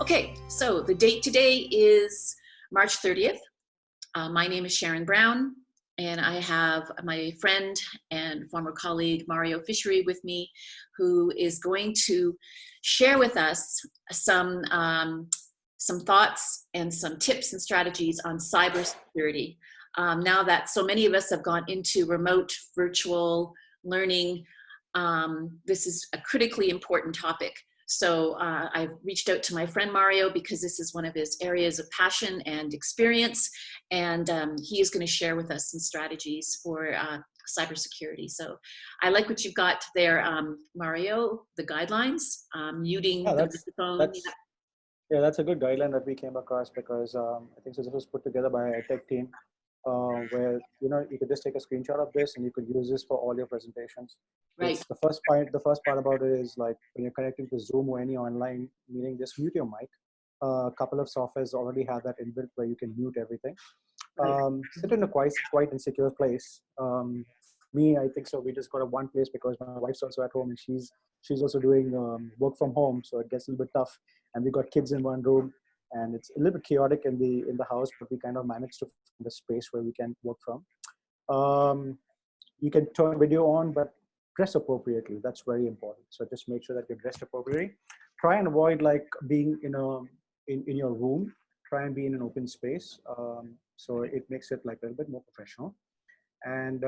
Okay, so the date today is March 30th. My name is Sharon Brown, and I have my friend and former colleague Mario Fishery with me, who is going to share with us some thoughts and some tips and strategies on cybersecurity. Now that so many of us have gone into remote virtual learning, this is a critically important topic. So I've reached out to my friend Mario because this is one of his areas of passion and experience, and he is going to share with us some strategies for cybersecurity. So I like what you've got there, Mario, the guidelines, muting the microphone. That's a good guideline that we came across because I think this was put together by a tech team where you could just take a screenshot of this and you could use this for all your presentations. Right. The first part about it is like when you're connecting to Zoom or any online meeting, just mute your mic. A couple of softwares already have that inbuilt where you can mute everything. Right. Sit in a quite insecure place. Me, I think so. We just got a one place because my wife's also at home and she's also doing work from home, so it gets a little bit tough. And we got kids in one room, and it's a little bit chaotic in the house, but we kind of managed to find a space where we can work from. You can turn video on, but dress appropriately. That's very important. So just make sure that you're dressed appropriately. Try and avoid like being in your room. Try and be in an open space. So it makes it like a little bit more professional. And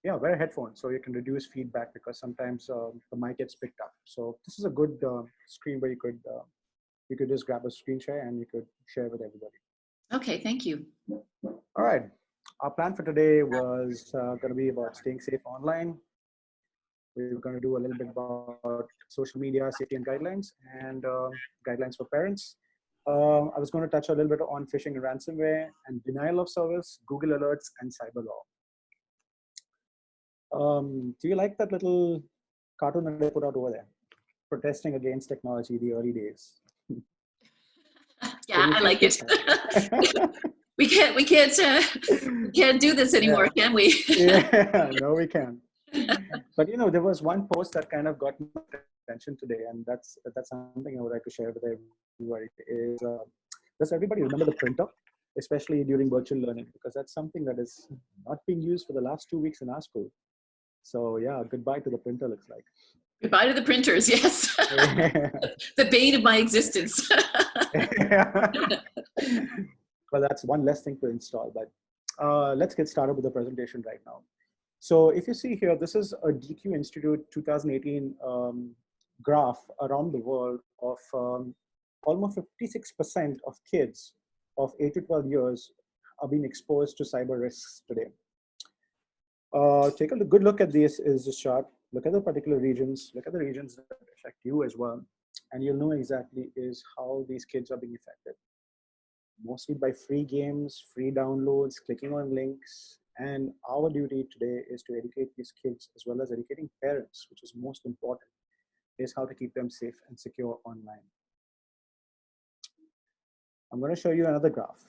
wear headphones so you can reduce feedback because sometimes the mic gets picked up. So this is a good screen where you could just grab a screen share and you could share with everybody. Okay, thank you. All right. Our plan for today was going to be about staying safe online. We're going to do a little bit about social media safety and guidelines guidelines for parents. I was going to touch a little bit on phishing and ransomware and denial of service, Google alerts, and cyber law. Do you like that little cartoon that they put out over there? Protesting against technology, the early days. Yeah, I like it. we can't do this anymore, can we? Yeah, no, we can't. But there was one post that kind of got my attention today, and that's something I would like to share with everybody. Is does everybody remember the printer, especially during virtual learning? Because that's something that is not being used for the last 2 weeks in our school. So yeah, goodbye to the printer looks like. Goodbye to the printers, yes. Yeah. The bane of my existence. Well, that's one less thing to install, but let's get started with the presentation right now. So if you see here, this is a DQ Institute 2018 graph around the world of almost 56% of kids of 8 to 12 years are being exposed to cyber risks today. Take a good look at this chart. Look at the particular regions. Look at the regions that affect you as well. And you'll know exactly is how these kids are being affected. Mostly by free games, free downloads, clicking on links. And our duty today is to educate these kids as well as educating parents, which is most important, is how to keep them safe and secure online. I'm going to show you another graph.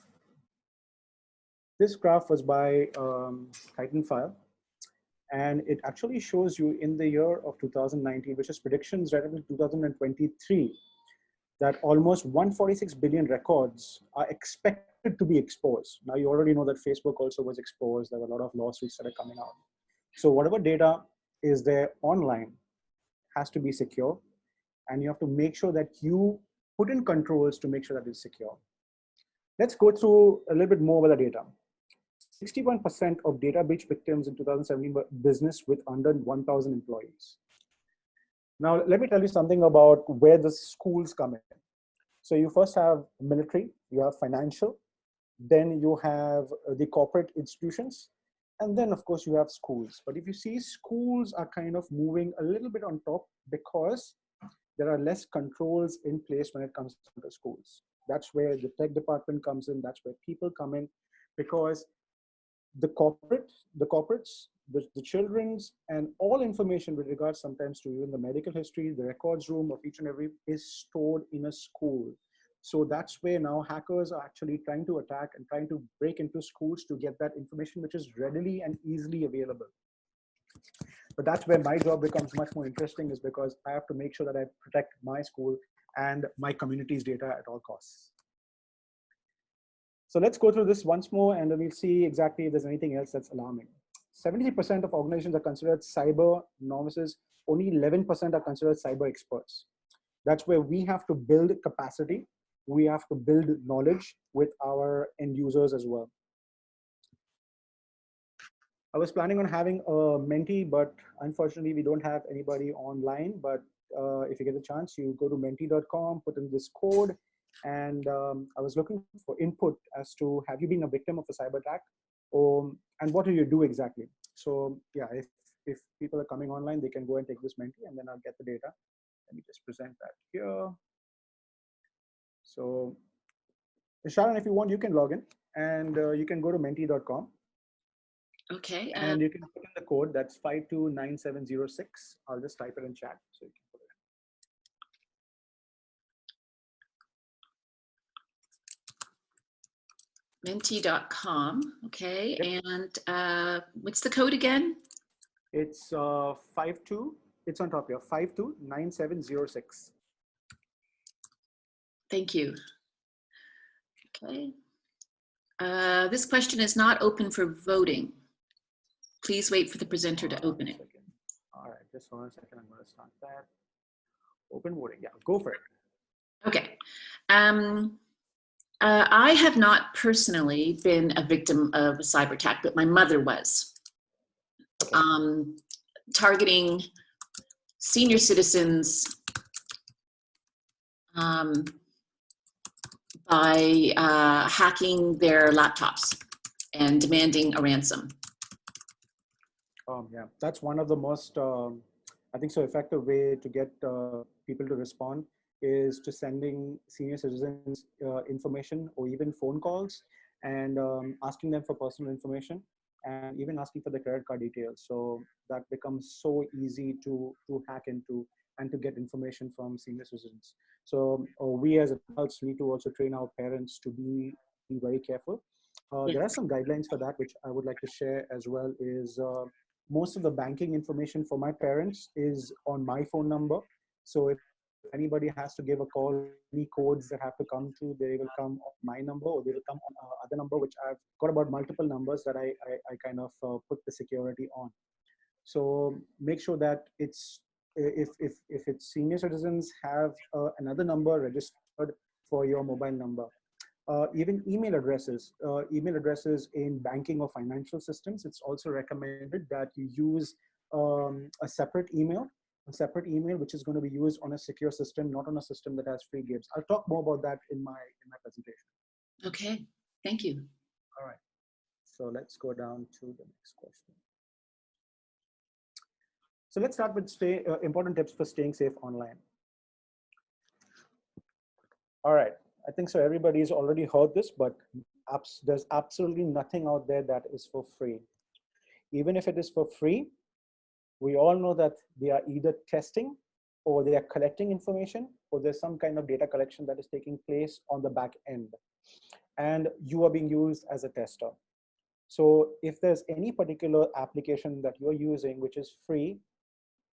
This graph was by Titan File, and it actually shows you in the year of 2019, which is predictions right up to 2023, that almost 146 billion records are expected to be exposed. Now, you already know that Facebook also was exposed. There were a lot of lawsuits that are coming out. So whatever data is there online has to be secure, and you have to make sure that you put in controls to make sure that it's secure. Let's go through a little bit more about the data. 61% of data breach victims in 2017 were business with under 1,000 employees. Now, let me tell you something about where the schools come in. So you first have military, you have financial, then you have the corporate institutions, and then of course you have schools. But if you see, schools are kind of moving a little bit on top because there are less controls in place when it comes to the schools. That's where the tech department comes in, that's where people come in, because the corporates, the children's, and all information with regards sometimes to even the medical history, the records room of each and every is stored in a school. So that's where now hackers are actually trying to attack and trying to break into schools to get that information, which is readily and easily available. But that's where my job becomes much more interesting, is because I have to make sure that I protect my school and my community's data at all costs. So let's go through this once more, and then we'll see exactly if there's anything else that's alarming. 70% of organizations are considered cyber novices. Only 11% are considered cyber experts. That's where we have to build capacity. We have to build knowledge with our end users as well. I was planning on having a mentee, but unfortunately we don't have anybody online. But if you get a chance, you go to mentee.com, put in this code. And I was looking for input as to, have you been a victim of a cyber attack? And what do you do exactly? So yeah, if people are coming online, they can go and take this mentee, and then I'll get the data. Let me just present that here. So Sharon, if you want, you can log in, and you can go to mentee.com. Okay. And you can put in the code, that's 529706. I'll just type it in chat so you can put it in. Mentee.com. Okay. Yep. And what's the code again? It's 52, it's on top here, 529706. Thank you. Okay. This question is not open for voting. Please wait for the presenter to open it. All right, just 1 second. I'm going to start that. Open voting. Yeah, go for it. Okay. I have not personally been a victim of a cyber attack, but my mother was. Okay. Targeting senior citizens by hacking their laptops and demanding a ransom. Yeah, that's one of the most, I think so, effective way to get people to respond is to sending senior citizens information or even phone calls, and asking them for personal information, and even asking for the credit card details. So that becomes so easy to hack into and to get information from senior citizens. So we as adults need to also train our parents to be very careful. Yes. There are some guidelines for that, which I would like to share as well. Is most of the banking information for my parents is on my phone number. So if anybody has to give a call, any codes that have to come through, they will come on my number, or they will come on other number, which I've got about multiple numbers that I kind of put the security on. So make sure that it's, if it's senior citizens, have another number registered for your mobile number. Even email addresses in banking or financial systems, it's also recommended that you use a separate email which is going to be used on a secure system, not on a system that has free gives. I'll talk more about that in my presentation. Okay, thank you. All right, so let's go down to the next question. So let's start with important tips for staying safe online. All right, I think so everybody's already heard this, but there's absolutely nothing out there that is for free. Even if it is for free, we all know that they are either testing, or they are collecting information, or there's some kind of data collection that is taking place on the back end, and you are being used as a tester. So if there's any particular application that you're using which is free,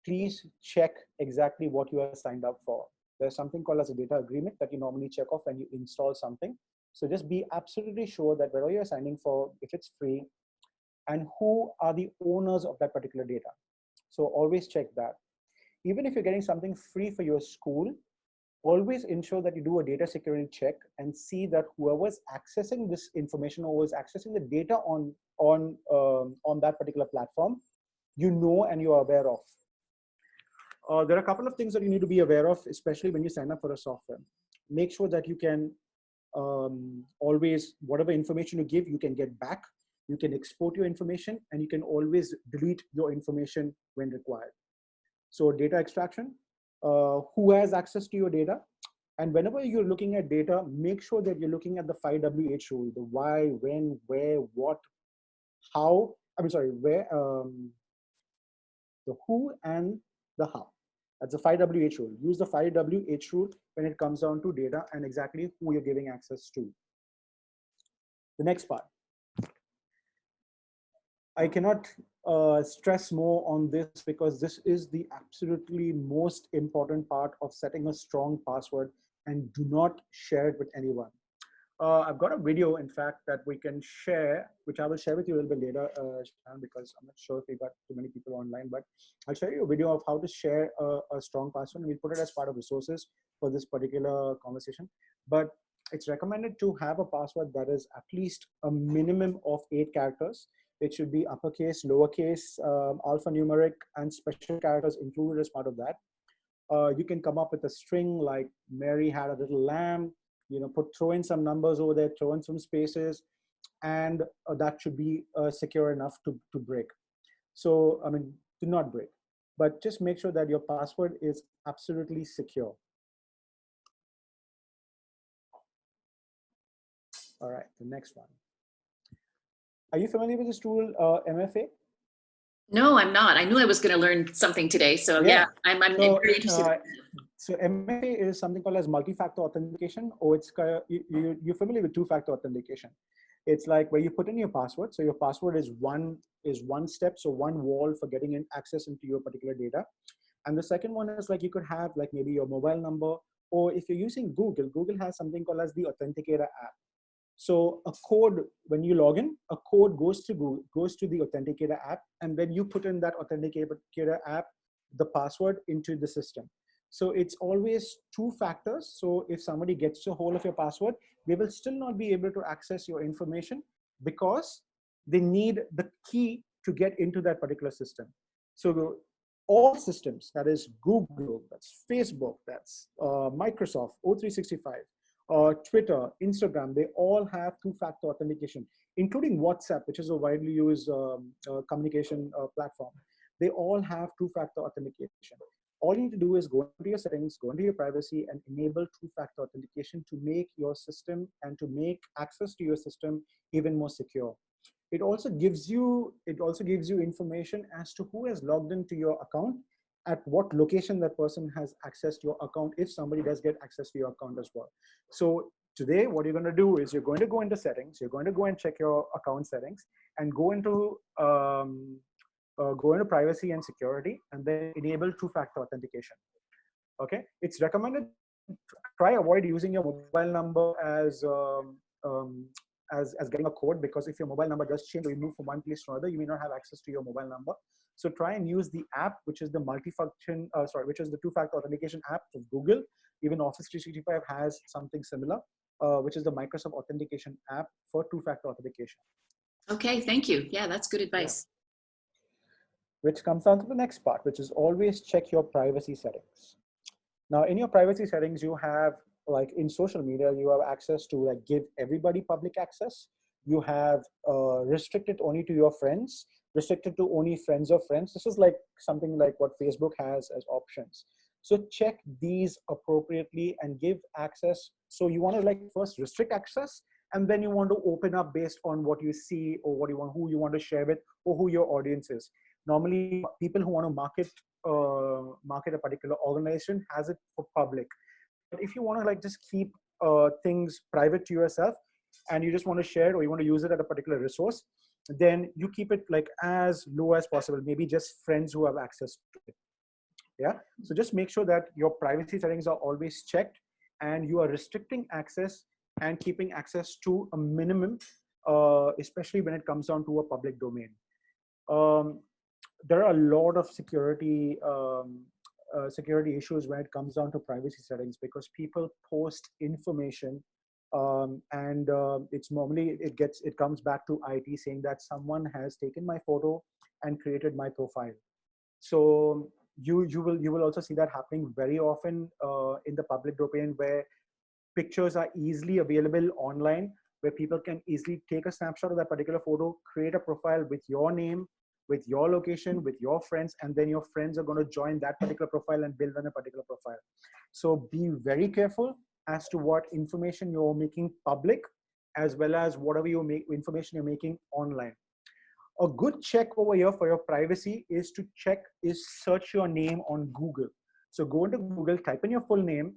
please check exactly what you are signed up for. There's something called as a data agreement that you normally check off when you install something. So just be absolutely sure that whatever you're signing for, if it's free, and who are the owners of that particular data. So always check that. Even if you're getting something free for your school, always ensure that you do a data security check and see that whoever's accessing this information, or is accessing the data on that particular platform, you know and you are aware of. There are a couple of things that you need to be aware of, especially when you sign up for a software. Make sure that you can always, whatever information you give, you can get back. You can export your information, and you can always delete your information when required. So data extraction, who has access to your data? And whenever you're looking at data, make sure that you're looking at the 5WH rule, the why, when, where, what, how, where, the who and the how. That's the 5WH rule. Use the 5WH rule when it comes down to data and exactly who you're giving access to. The next part. I cannot stress more on this because this is the absolutely most important part of setting a strong password, and do not share it with anyone. I've got a video, in fact, that we can share, which I will share with you a little bit later, Shan, because I'm not sure if we got too many people online, but I'll show you a video of how to share a strong password, and we'll put it as part of resources for this particular conversation. But it's recommended to have a password that is at least a minimum of 8 characters. It should be uppercase, lowercase, alphanumeric, and special characters included as part of that. You can come up with a string like Mary had a little lamb, throw in some numbers over there, throw in some spaces, and that should be secure enough to break. So, I mean, do not break, but just make sure that your password is absolutely secure. All right, the next one. Are you familiar with this tool, MFA? No, I'm not. I knew I was going to learn something today. So yeah, I'm so, very interested. So MFA is something called as multi-factor authentication, or it's you're familiar with two-factor authentication. It's like where you put in your password. So your password is one step, so one wall for getting in access into your particular data. And the second one is like you could have like maybe your mobile number, or if you're using Google, Google has something called as the Authenticator app. So a code, when you log in, a code goes to Google, goes to the Authenticator app, and then you put in that Authenticator app, the password into the system. So it's always two factors. So if somebody gets a hold of your password, they will still not be able to access your information because they need the key to get into that particular system. So all systems, that is Google, that's Facebook, that's Microsoft, O365, Twitter, Instagram, they all have two-factor authentication, including WhatsApp, which is a widely used communication platform. They all have two-factor authentication. All you need to do is go into your settings, go into your privacy, and enable two-factor authentication to make your system and to make access to your system even more secure. It also gives you information as to who has logged into your account, at what location that person has access to your account, if somebody does get access to your account as well. So today, what you're going to do is you're going to go into settings, you're going to go and check your account settings, and go into privacy and security, and then enable two-factor authentication. Okay, it's recommended try avoid using your mobile number as getting a code, because if your mobile number does change or you move from one place to another, you may not have access to your mobile number. So try and use the app, which is the which is the two-factor authentication app of Google. Even Office 365 has something similar, which is the Microsoft Authentication app for two-factor authentication. Okay, thank you. Yeah, that's good advice. Yeah. Which comes down to the next part, which is always check your privacy settings. Now, in your privacy settings, you have, like in social media, you have access to like give everybody public access. You have restricted only to your friends, restricted to only friends of friends. This is like something like what Facebook has as options. So check these appropriately and give access. So you want to like first restrict access, and then you want to open up based on what you see or what you want, who you want to share with, or who your audience is. Normally, people who want to market a particular organization has it for public. But if you want to like just keep things private to yourself, and you just want to share or you want to use it at a particular resource, then you keep it like as low as possible, maybe just friends who have access to it. Yeah, so just make sure that your privacy settings are always checked, and you are restricting access and keeping access to a minimum, especially when it comes down to a public domain. There are a lot of security issues when it comes down to privacy settings, because people post information, and it's normally it comes back to IT saying that someone has taken my photo and created my profile. So you will also see that happening very often in the public domain, where pictures are easily available online, where people can easily take a snapshot of that particular photo, create a profile with your name, with your location, with your friends, and then your friends are going to join that particular profile and build on a particular profile. So be very careful as to what information you're making public, as well as whatever information you're making online. A good check over here for your privacy is to search your name on Google. So go into Google, type in your full name,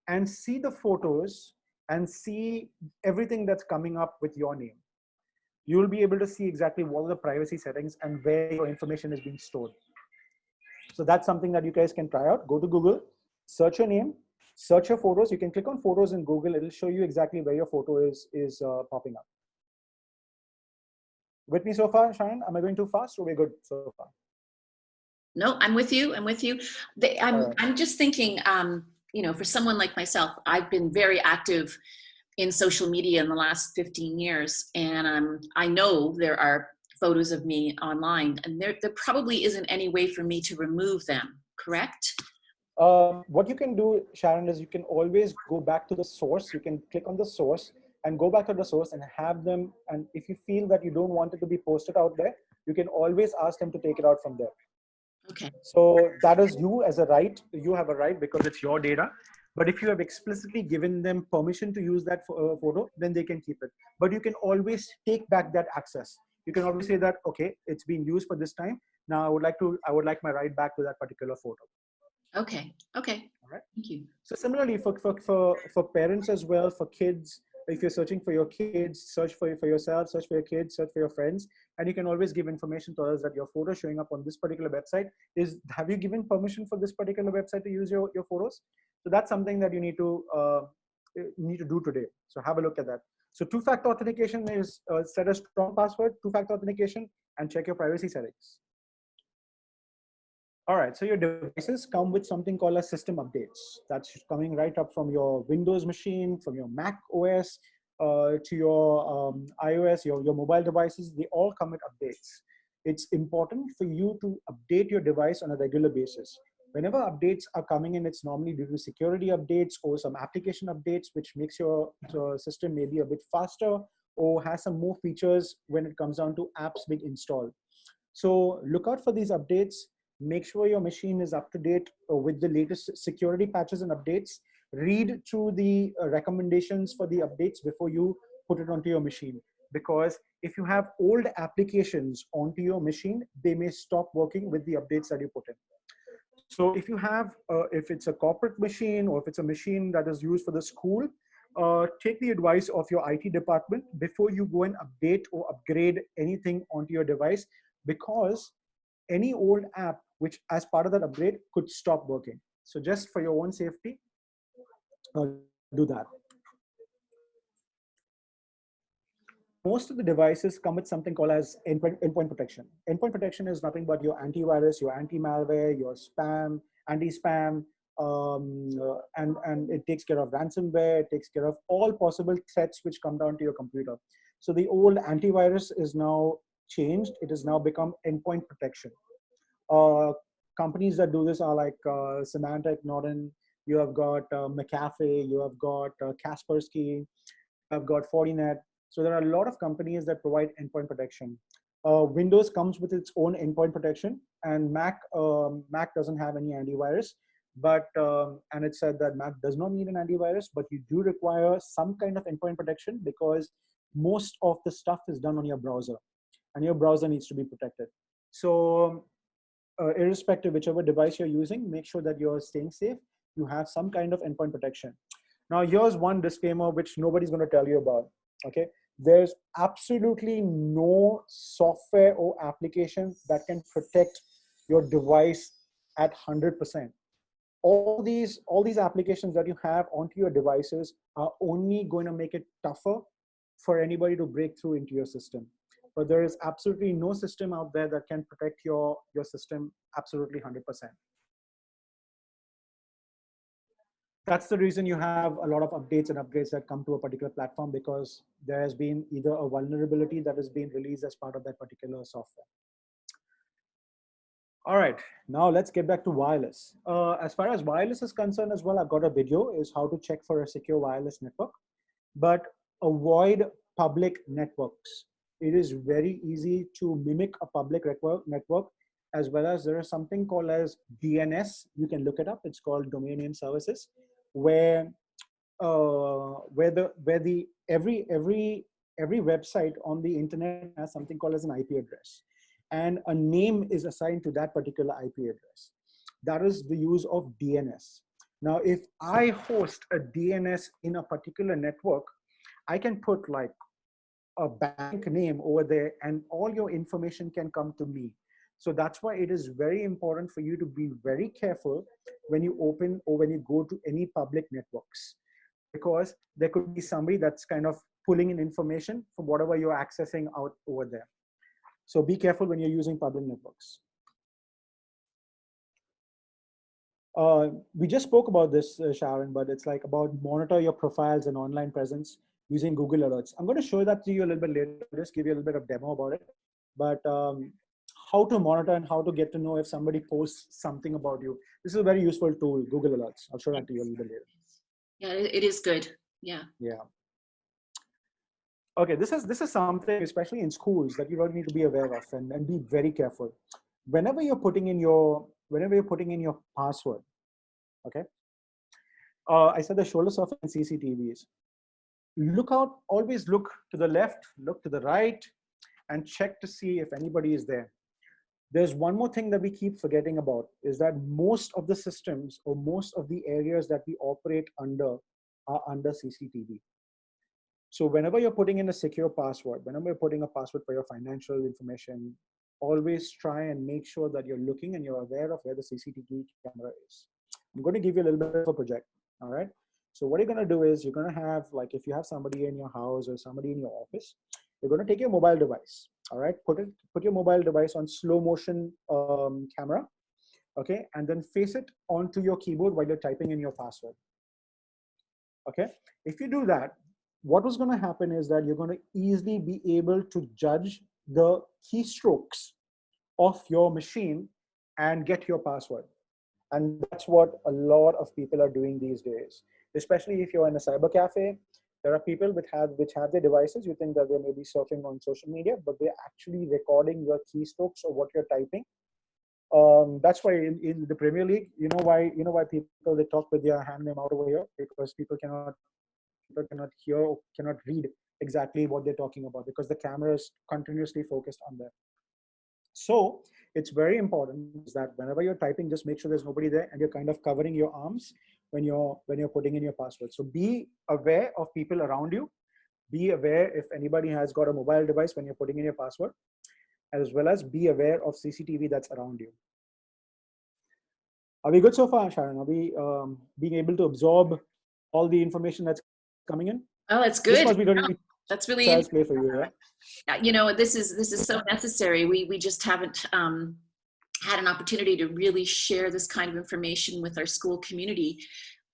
and see the photos and see everything that's coming up with your name. you will be able to see exactly what are the privacy settings and where your information is being stored. So that's something that you guys can try out. Go to Google, search your name, search your photos. You can click on photos in Google. It'll show you exactly where your photo is popping up. With me so far, Sharon? Am I going too fast or we're good so far? No, I'm with you. I'm with you. Right. I'm just thinking, for someone like myself, I've been very active in social media in the last 15 years, and I know there are photos of me online, and there probably isn't any way for me to remove them. Correct? What you can do, Sharon, is you can always go back to the source. You can click on the source and go back to the source and have them. And if you feel that you don't want it to be posted out there, you can always ask them to take it out from there. Okay. So that is you as a right. You have a right because it's your data. But if you have explicitly given them permission to use that photo, then they can keep it. But you can always take back that access. You can always say that, okay, it's been used for this time. Now I would like my right back to that particular photo. Okay. Okay. All right. Thank you. So similarly, for parents as well, for kids, if you're searching for your kids, search for yourself, search for your kids, search for your friends, and you can always give information to others that your photo showing up on this particular website have you given permission for this particular website to use your photos? So that's something that you need to do today. So have a look at that. So two-factor authentication is set a strong password, two-factor authentication, and check your privacy settings. All right, so your devices come with something called as system updates. That's coming right up from your Windows machine, from your Mac OS, to your iOS, your mobile devices. They all come with updates. It's important for you to update your device on a regular basis. Whenever updates are coming in, it's normally due to security updates or some application updates, which makes your system maybe a bit faster or has some more features when it comes down to apps being installed. So look out for these updates. Make sure your machine is up to date with the latest security patches and updates. Read through the recommendations for the updates before you put it onto your machine. Because if you have old applications onto your machine, they may stop working with the updates that you put in. So if you have, if it's a corporate machine or if it's a machine that is used for the school, take the advice of your IT department before you go and update or upgrade anything onto your device, because any old app which as part of that upgrade could stop working. So just for your own safety, do that. Most of the devices come with something called as endpoint protection. Endpoint protection is nothing but your antivirus, your anti-malware, your spam, anti-spam, and it takes care of ransomware, it takes care of all possible threats which come down to your computer. So the old antivirus is now changed. It has now become endpoint protection. Companies that do this are like Symantec, Norton, you have got McAfee, you have got Kaspersky, you have got Fortinet. So there are a lot of companies that provide endpoint protection. Windows comes with its own endpoint protection, and Mac doesn't have any antivirus. But and it said that Mac does not need an antivirus, but you do require some kind of endpoint protection because most of the stuff is done on your browser, and your browser needs to be protected. So irrespective whichever device you're using, make sure that you're staying safe. You have some kind of endpoint protection. Now, here's one disclaimer which nobody's going to tell you about. Okay, there's absolutely no software or application that can protect your device at 100%. All these applications that you have onto your devices are only going to make it tougher for anybody to break through into your system. But there is absolutely no system out there that can protect your system absolutely 100%. That's the reason you have a lot of updates and upgrades that come to a particular platform, because there has been either a vulnerability that has been released as part of that particular software. All right, now let's get back to wireless. As far as wireless is concerned as well, I've got a video is how to check for a secure wireless network, but avoid public networks. It is very easy to mimic a public network, as well as there is something called as DNS. You can look it up. It's called domain name services, where every website on the internet has something called as an IP address, and a name is assigned to that particular IP address. That is the use of DNS. Now, if I host a DNS in a particular network, I can put like a bank name over there, and all your information can come to me. So that's why it is very important for you to be very careful when you open or when you go to any public networks, because there could be somebody that's kind of pulling in information from whatever you're accessing out over there. So be careful when you're using public networks. We just spoke about this, Sharon, but it's like about monitor your profiles and online presence using Google Alerts. I'm going to show that to you a little bit later. I'll just give you a little bit of demo about it. But how to monitor and how to get to know if somebody posts something about you. This is a very useful tool, Google Alerts. I'll show that to you a little bit later. Yeah, it is good. Yeah. Yeah. Okay, this is something, especially in schools, that you really need to be aware of and be very careful. Whenever you're putting in your password, okay. I said the shoulder surfing and CCTVs. Look out, always look to the left, look to the right, and check to see if anybody is there. There's one more thing that we keep forgetting about, is that most of the systems or most of the areas that we operate under are under CCTV. So whenever you're putting in a secure password, whenever you're putting a password for your financial information, always try and make sure that you're looking and you're aware of where the CCTV camera is. I'm going to give you a little bit of a project, all right? So what you're going to do is you're going to have, like, if you have somebody in your house or somebody in your office, you're going to take your mobile device, all right? Put your mobile device on slow motion camera, okay? And then face it onto your keyboard while you're typing in your password, okay? If you do that, what was going to happen is that you're going to easily be able to judge the keystrokes of your machine and get your password. And that's what a lot of people are doing these days, especially if you're in a cyber cafe. There are people which have their devices. You think that they may be surfing on social media, but they're actually recording your keystrokes or what you're typing. That's why in the Premier League, you know why people, they talk with their hand in their mouth over here, because people cannot hear or cannot read exactly what they're talking about, because the camera is continuously focused on them. So it's very important that whenever you're typing, just make sure there's nobody there, and you're kind of covering your arms when you're putting in your password. So be aware of people around you. Be aware if anybody has got a mobile device when you're putting in your password, as well as be aware of CCTV that's around you. Are we good so far, Sharon? Are we being able to absorb all the information that's coming in? Oh, that's good. This must be really that's really child's play for you, right? You know, this is so necessary. We just haven't had an opportunity to really share this kind of information with our school community.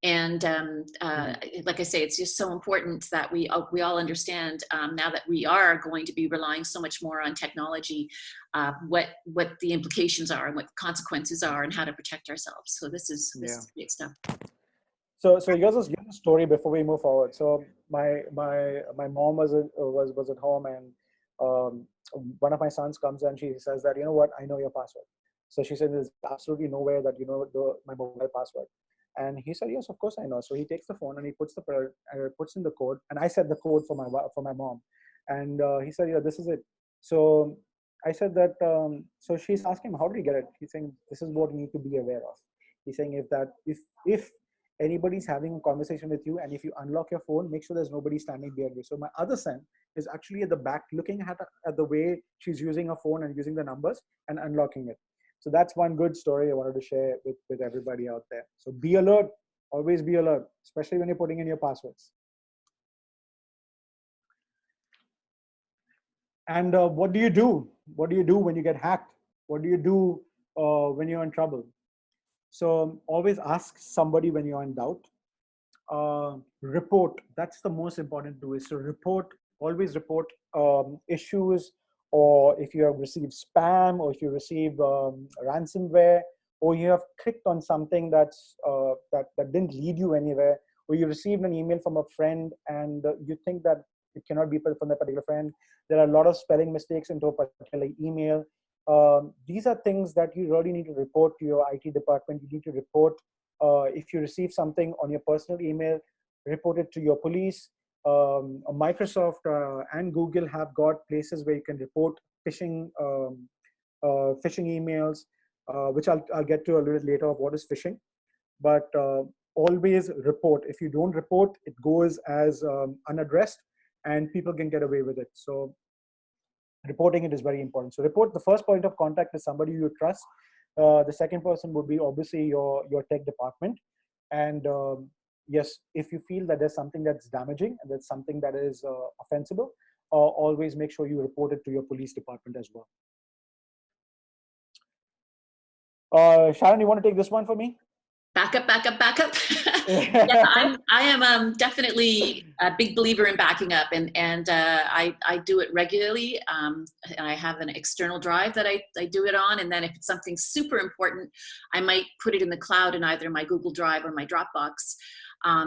And like I say, it's just so important that we all understand now that we are going to be relying so much more on technology, what the implications are and what the consequences are and how to protect ourselves. So this is great stuff. So here's a story before we move forward. So my mom was at home, and one of my sons comes and she says that, you know what, I know your password. So she said, there's absolutely nowhere that you know my mobile password. And he said, yes, of course I know. So he takes the phone and he puts in the code, and I set the code for my mom. And he said, yeah, this is it. So I said that. So she's asking him, how did you get it? He's saying, this is what you need to be aware of. He's saying, if anybody's having a conversation with you, and if you unlock your phone, make sure there's nobody standing behind you. So my other son is actually at the back looking at the way she's using her phone and using the numbers and unlocking it. So that's one good story I wanted to share with everybody out there. So be alert, always be alert, especially when you're putting in your passwords. And what do you do? What do you do when you get hacked? What do you do when you're in trouble? So always ask somebody when you're in doubt. Report. That's the most important to is to report. Always report issues, or if you have received spam, or if you receive ransomware, or you have clicked on something that didn't lead you anywhere, or you received an email from a friend and you think that it cannot be from that particular friend. There are a lot of spelling mistakes into a particular email. These are things that you really need to report to your IT department. You need to report. If you receive something on your personal email, report it to your police. Microsoft and Google have got places where you can report phishing emails, which I'll get to a little later of what is phishing. But always report. If you don't report, it goes as unaddressed, and people can get away with it. So reporting it is very important. So report, the first point of contact is somebody you trust. The second person would be obviously your tech department. And yes, if you feel that there's something that's damaging and there's something that is offensible, always make sure you report it to your police department as well. Sharon, you want to take this one for me? Back up. Yeah, I am definitely a big believer in backing up, and I do it regularly. And I have an external drive that I do it on, and then if it's something super important, I might put it in the cloud in either my Google Drive or my Dropbox,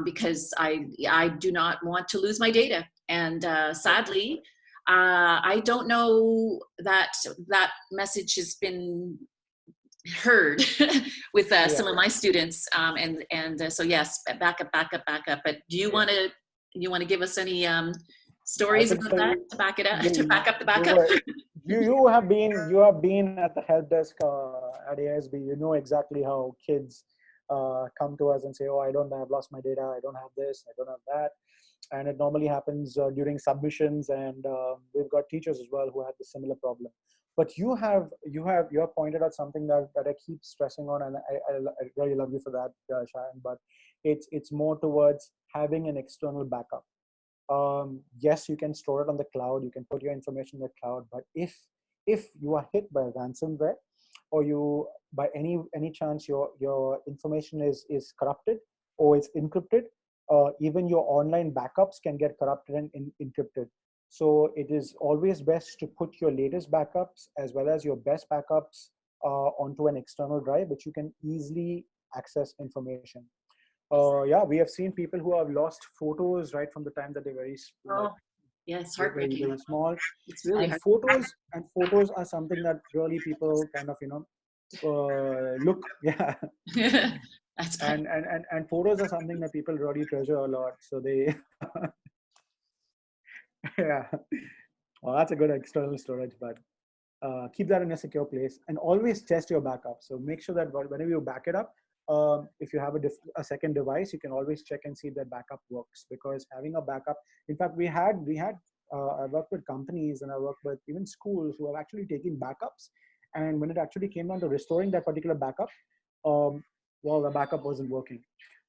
because I do not want to lose my data. And sadly, I don't know that that message has been heard with some of my students, so yes, back up. But do you want to give us any stories about that to back it up, to back up the backup? You have been at the help desk at ASB. You know exactly how kids come to us and say, oh, I've lost my data, I don't have this, I don't have that. And it normally happens during submissions, and we've got teachers as well who have the similar problem. But you have pointed out something that I keep stressing on, and I really love you for that, Sharon. But it's more towards having an external backup. Yes, you can store it on the cloud, you can put your information in the cloud, but if you are hit by ransomware, or you by any chance your information is corrupted or it's encrypted, even your online backups can get corrupted and encrypted. So it is always best to put your latest backups as well as your best backups onto an external drive, which you can easily access information. Yeah, we have seen people who have lost photos right from the time that they're very yes, heartbreaking. very small. It's really and hard. photos are something that really people kind of look. Yeah. That's and photos are something that people really treasure a lot, so they yeah. Well, that's a good external storage, but keep that in a secure place, and always test your backup. So make sure that whenever you back it up, if you have a second device, you can always check and see if that backup works, because having a backup, in fact, we had I worked with companies, and I worked with even schools who have actually taken backups, and when it actually came down to restoring that particular backup, well, the backup wasn't working.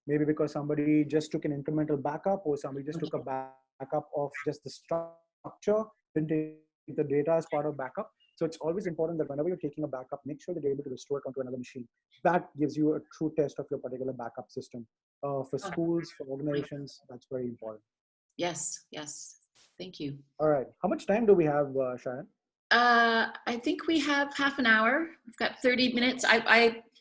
Maybe because somebody just took an incremental backup, or somebody just took a backup of just the structure, didn't take the data as part of backup. So it's always important that whenever you're taking a backup, make sure that you're able to restore it onto another machine. That gives you a true test of your particular backup system. For schools, for organizations, that's very important. Yes. Thank you. All right. How much time do we have, Sharon? I think we have half an hour. We've got 30 minutes.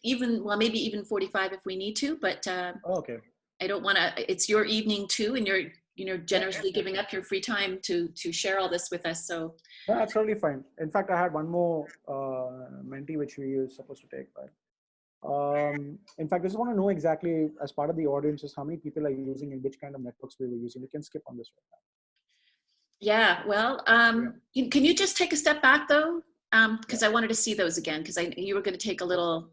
Maybe even 45 if we need to, but okay. I don't want to, it's your evening too, and you're generously giving up your free time to share all this with us. So no, that's totally fine. In fact, I had one more mentee which we were supposed to take, but in fact, I just want to know exactly, as part of the audiences, how many people are using and which kind of networks we were using. We can skip on this right now. Yeah, well, can you just take a step back though? Because I wanted to see those again, because you were going to take a little,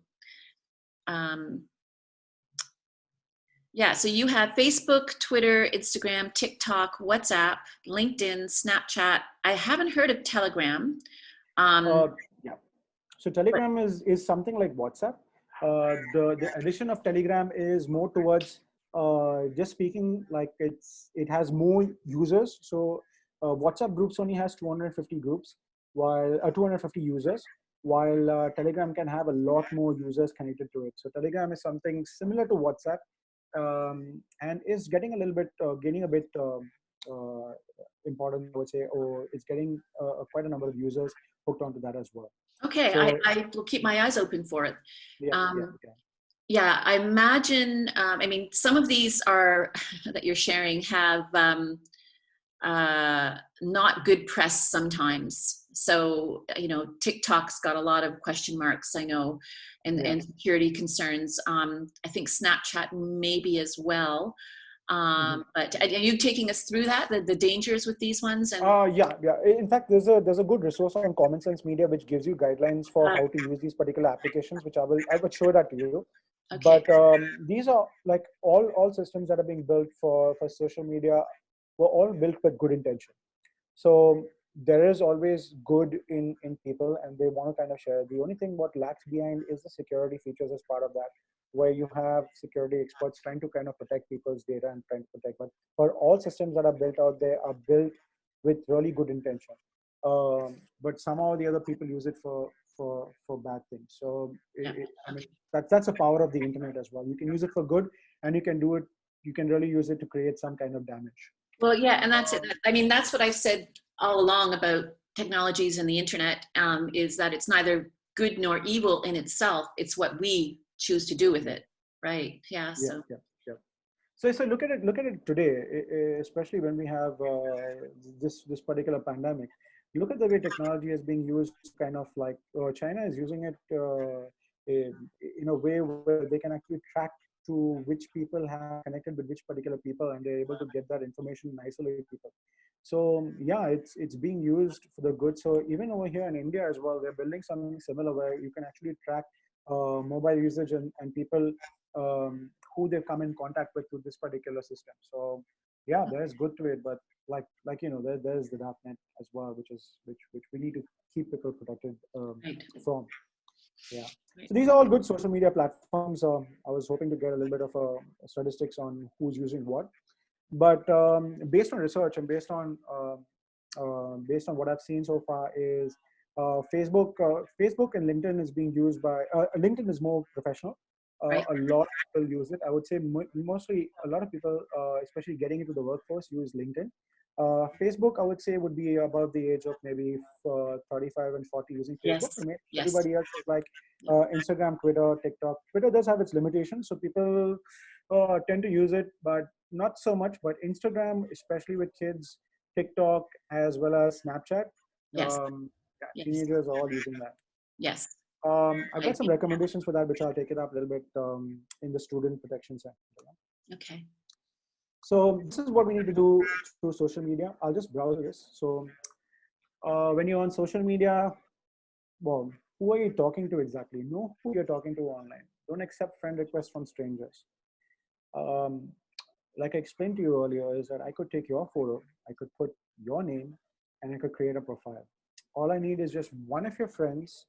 yeah, so you have Facebook, Twitter, Instagram, TikTok, WhatsApp, LinkedIn, Snapchat. I haven't heard of Telegram. Yeah. So Telegram is something like WhatsApp. The addition of Telegram is more towards just speaking, like it has more users. So WhatsApp groups only has 250 groups, while 250 users, while Telegram can have a lot more users connected to it. So Telegram is something similar to WhatsApp, and is getting a little bit, gaining a bit important, I would say, or it's getting quite a number of users hooked onto that as well. Okay, so, I will keep my eyes open for it. Yeah, yeah, I imagine, I mean, some of these are that you're sharing have not good press sometimes. So, TikTok's got a lot of question marks, I know, and security concerns. I think Snapchat maybe as well. But are you taking us through that, the dangers with these ones? And yeah. In fact, there's a good resource on Common Sense Media which gives you guidelines for how to use these particular applications, which I will show that to you. Okay. But these are like all systems that are being built for social media were all built with good intention. So there is always good in people, and they want to kind of share. The only thing what lacks behind is the security features as part of that, where you have security experts trying to kind of protect people's data and trying to protect. But for all systems that are built out there are built with really good intention. But somehow the other people use it for bad things. So Yeah. I mean, that's the power of the internet as well. You can use it for good, and you can do it. You can really use it to create some kind of damage. Well, yeah, and that's it. I mean, that's what I've said all along about technologies and the internet, is that it's neither good nor evil in itself. It's what we choose to do with it, right? Yeah. Yeah, So yeah, yeah. So look at it today, especially when we have this particular pandemic. Look at the way technology is being used. Kind of like China is using it in a way where they can actually track to which people have connected with which particular people, and they're able to get that information and isolate people. So yeah, it's being used for the good. So even over here in India as well, we're building something similar where you can actually track mobile usage and people who they've come in contact with through this particular system. So yeah, there's good to it, but there's the dark net as well, which we need to keep people protected right, from. Yeah. right. So these are all good social media platforms. I was hoping to get a little bit of statistics on who's using what, but based on research and based on what I've seen so far is Facebook and LinkedIn is being used by LinkedIn is more professional. Right. A lot of people use it. I would say mostly a lot of people, especially getting into the workforce, use LinkedIn. Facebook, I would say, would be about the age of maybe 35 and 40 using Facebook. Yes. Yes. Everybody else is like Instagram, Twitter, TikTok. Twitter does have its limitations, so people tend to use it, but not so much. But Instagram, especially with kids, TikTok, as well as Snapchat, Yes. yeah, Yes. teenagers are all using that. Yes. I've I got some agree. recommendations for that, which I'll take it up a little bit in the student protection center. Okay. So this is what we need to do through social media. I'll just browse this. So when you're on social media, well, who are you talking to exactly? Know who you're talking to online. Don't accept friend requests from strangers. Um, like I explained to you earlier, is that I could take your photo, I could put your name, and I could create a profile. All I need is just one of your friends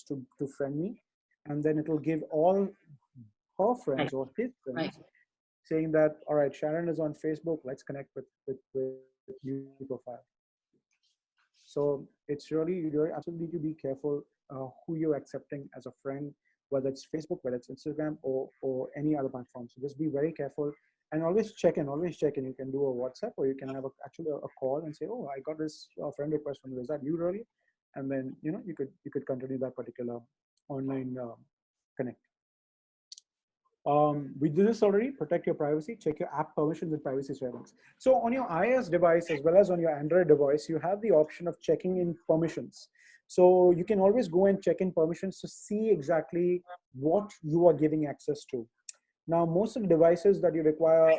to friend me, and then it will give all her Right. friends or his Right. friends saying that, all right, Sharon is on Facebook, let's connect with new profile. So it's really, you absolutely need to be careful who you're accepting as a friend, whether it's Facebook, whether it's Instagram, or any other platform. So just be very careful and always check in. Always check in. You can do a WhatsApp, or you can have actually a call and say, "Oh, I got this friend request from you. Is that you really?" And then you could continue that particular online connect. We did this already. Protect your privacy. Check your app permissions and privacy settings. So on your iOS device as well as on your Android device, you have the option of checking in permissions. So you can always go and check in permissions to see exactly what you are giving access to. Now, most of the devices that you require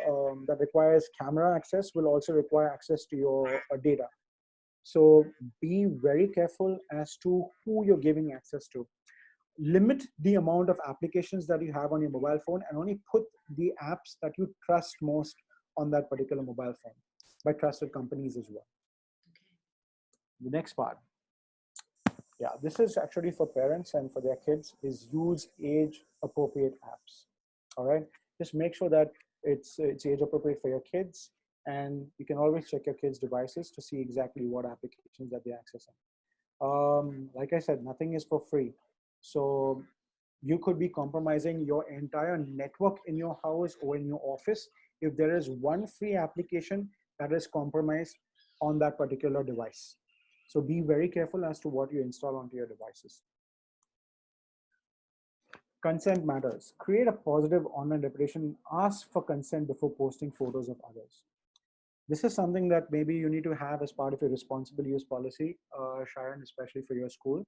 that requires camera access will also require access to your data. So be very careful as to who you're giving access to. Limit the amount of applications that you have on your mobile phone and only put the apps that you trust most on that particular mobile phone by trusted companies as well. The next part, yeah, this is actually for parents and for their kids, is use age appropriate apps. All right, just make sure that it's age appropriate for your kids, and you can always check your kids devices to see exactly what applications that they're accessing. Like I said, nothing is for free. So you could be compromising your entire network in your house or in your office if there is one free application that is compromised on that particular device. So be very careful as to what you install onto your devices. Consent matters. Create a positive online reputation. Ask for consent before posting photos of others. This is something that maybe you need to have as part of your responsible use policy, Sharon, especially for your school,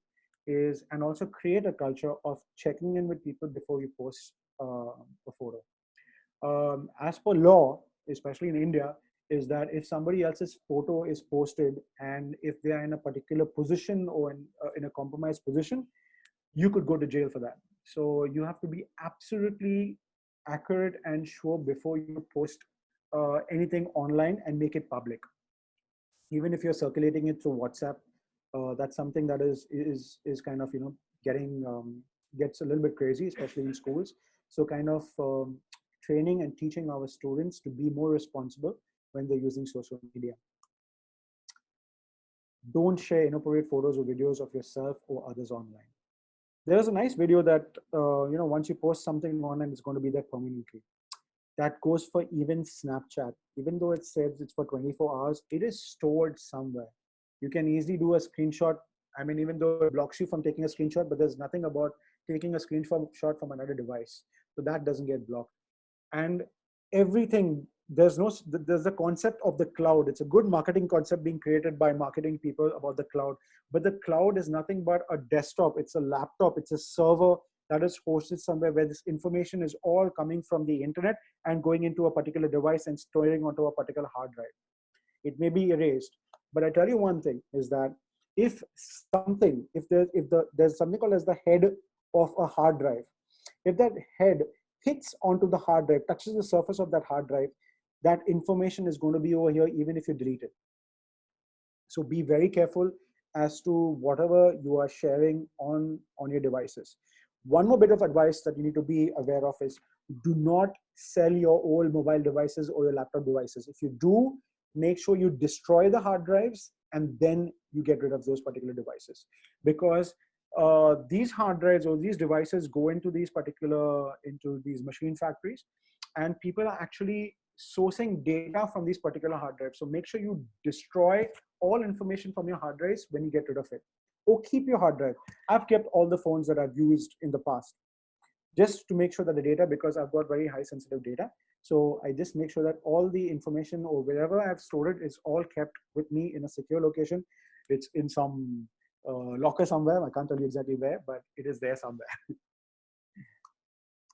and also create a culture of checking in with people before you post a photo. As per law, especially in India, is that if somebody else's photo is posted and if they are in a particular position or in a compromised position, you could go to jail for that. So you have to be absolutely accurate and sure before you post anything online and make it public. Even if you're circulating it through WhatsApp, that's something that is kind of, getting gets a little bit crazy, especially in schools. So kind of training and teaching our students to be more responsible when they're using social media. Don't share inappropriate photos or videos of yourself or others online. There's a nice video that once you post something online, it's going to be there permanently. That goes for even Snapchat. Even though it says it's for 24 hours, it is stored somewhere. You can easily do a screenshot. I mean, even though it blocks you from taking a screenshot, but there's nothing about taking a screenshot from another device. So that doesn't get blocked. And everything, there's the concept of the cloud. It's a good marketing concept being created by marketing people about the cloud. But the cloud is nothing but a desktop. It's a laptop. It's a server that is hosted somewhere where this information is all coming from the internet and going into a particular device and storing onto a particular hard drive. It may be erased, but I tell you one thing is that if there's something called as the head of a hard drive, if that head hits onto the hard drive, touches the surface of that hard drive, that information is going to be over here even if you delete it. So be very careful as to whatever you are sharing on your devices. One more bit of advice that you need to be aware of is do not sell your old mobile devices or your laptop devices. If you do, make sure you destroy the hard drives and then you get rid of those particular devices, because these hard drives or these devices go into these machine factories, and people are actually sourcing data from these particular hard drives. So make sure you destroy all information from your hard drives when you get rid of it, or keep your hard drive. I've kept all the phones that I've used in the past just to make sure that the data, because I've got very high sensitive data. So I just make sure that all the information or wherever I've stored it is all kept with me in a secure location. It's in some locker somewhere. I can't tell you exactly where, but it is there somewhere.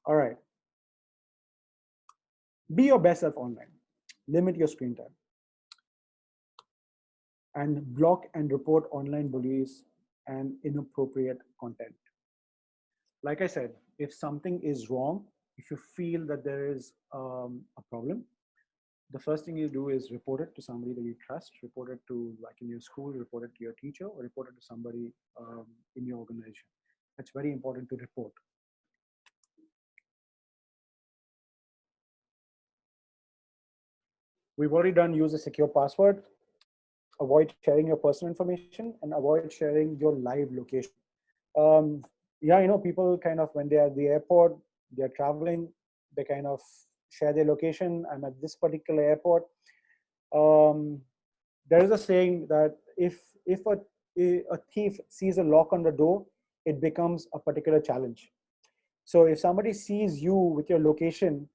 All right. Be your best self online. Limit your screen time. And block and report online bullies and inappropriate content. Like I said, if something is wrong, if you feel that there is a problem, the first thing you do is report it to somebody that you trust, report it to, like in your school, report it to your teacher, or report it to somebody in your organization. That's very important to report. We've already done use a secure password, avoid sharing your personal information, and avoid sharing your live location. Yeah, people kind of, when they're at the airport, they're traveling, they kind of share their location. I'm at this particular airport. There is a saying that if a thief sees a lock on the door, it becomes a particular challenge. So if somebody sees you with your location,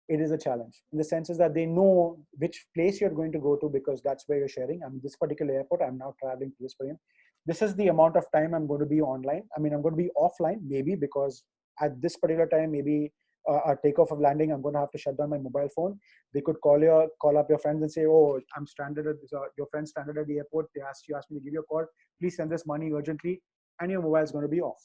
it is a challenge, in the sense is that they know which place you're going to go to, because that's where you're sharing. I'm this particular airport, I'm now traveling to this point. This is the amount of time I'm going to be online. I mean, I'm going to be offline, maybe because at this particular time, maybe a takeoff of landing, I'm going to have to shut down my mobile phone. They could call up your friends and say, oh, I'm stranded at your friend's stranded at the airport. You asked me to give you a call. Please send this money urgently, and your mobile is going to be off.